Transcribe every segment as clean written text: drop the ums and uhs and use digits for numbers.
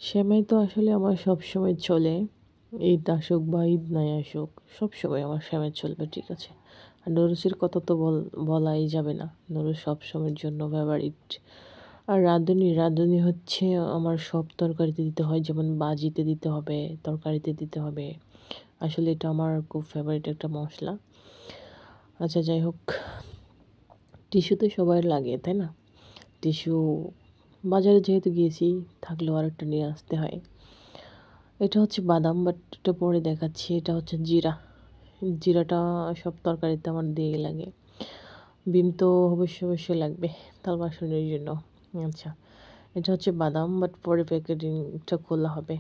সেমাই তো আসলে আমার সবসময় চলে। ঈদ আসুক বা ঈদ নাই আসুক, সবসময় আমার সেমাই চলবে, ঠিক আছে? আর নুডলসের কথা তো বলাই যাবে না। নুডলস সবসময়ের জন্য ফেভারিট। আর রাঁধুনি হচ্ছে আমার সব তরকারিতে দিতে হয়, যেমন ভাজিতে দিতে হবে, তরকারিতে দিতে হবে। আসলে এটা আমার খুব ফেভারিট একটা মসলা। আচ্ছা যাই হোক, টিস্যু তো সবার লাগে, তাই না? টিস্যু বাজারে যেহেতু গিয়েছি, থাকলেও আরেকটা নিয়ে আসতে হয়। এটা হচ্ছে বাদাম, বাট এটা পরে দেখাচ্ছি। এটা হচ্ছে জিরা। জিরাটা সব তরকারিতে আমার দিয়েই লাগে। বিম তো অবশ্যই লাগবে তাল বাসনের জন্য। আচ্ছা, এটা হচ্ছে বাদাম, বাট পরে প্যাকেটিংটা খোলা হবে।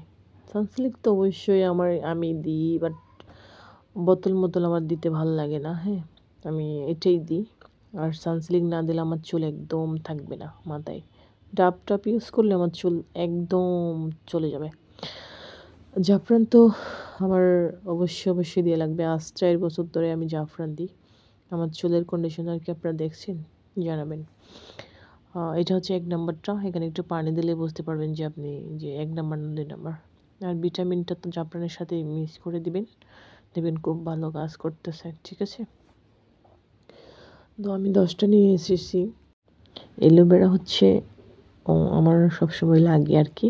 সানসিল্ক তো অবশ্যই আমি দিই, বাট বোতল আমার দিতে ভালো লাগে না। হ্যাঁ, আমি এটাই দিই। আর সানসিল্ক না দিলে আমার চুল একদম থাকবে না মাথায়। ডাব ইউজ করলে আমার চুল একদম চলে যাবে। জাফরান তো আমার অবশ্যই দেয়া লাগবে। আজ ৪ বছর ধরে আমি জাফরান দিই। আমার চুলের কন্ডিশন আর কি আপনারা দেখছেন? জানাবেন। এটা হচ্ছে ১ নাম্বারটা। এখানে একটু পানি দিলে বুঝতে পারবেন যে আপনি যে ১ নাম্বার না ২ নাম্বার। আর ভিটামিনটা তো জাফরানের সাথে মিক্স করে দিবেন। দেখবেন খুব ভালো কাজ করতেছে। ঠিক আছে? তো আমি ১০ টা নিয়ে এসেছি। এলোভেরা হচ্ছে আমার সবসময় লাগে আর কি।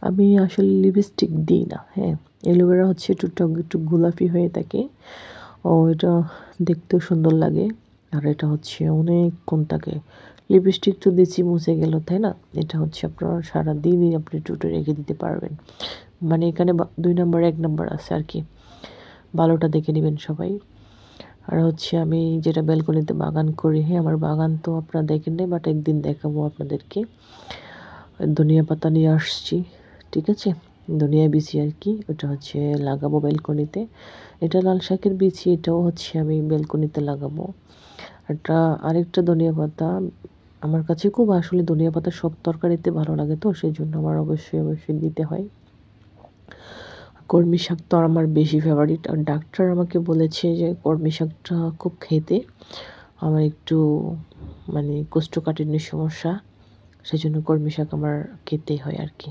আমি আসলে লিপস্টিক দিই না, হ্যাঁ। অ্যালোভেরা হচ্ছে একটু টক, একটু গোলাপি হয়ে থাকে। এটা দেখতেও সুন্দর লাগে। আর এটা হচ্ছে অনেকক্ষণ থাকে। লিপস্টিক তো দিচ্ছি মুছে গেল, তাই না? এটা হচ্ছে আপনার সারাদিনই আপনি টুটে রেখে দিতে পারবেন। মানে এখানে ২ নাম্বার ১ নাম্বার আছে আর কি। ভালোটা দেখে নিবেন সবাই। আর হচ্ছে আমি যেটা ব্যালকনিতে বাগান করি, হ্যাঁ, আমার বাগান তো আপনারা দেখেন নাই, বাট একদিন দেখাবো আপনাদেরকে। ধনিয়া পাতা নিয়ে আসছি, ঠিক আছে? ধনিয়া বিচি আর কি, ওটা হচ্ছে লাগাবো ব্যালকনিতে। এটা লাল শাকের বিচি, এটাও হচ্ছে আমি ব্যালকনিতে লাগাবো। আরেকটা ধনিয়া পাতা আমার কাছে খুব, আসলে ধনিয়া পাতা সব তরকারিতে ভালো লাগে, তো সেজন্য আমার অবশ্যই দিতে হয়। কলমি শাক তো আমার বেশি ফেভারিট। আর ডাক্তার আমাকে বলেছে যে কলমি শাকটা খুব খেতে। আমার একটু মানে কোষ্ঠকাঠিন্যের সমস্যা, সেজন্য কলমি শাক আমার খেতেই হয় আর কি।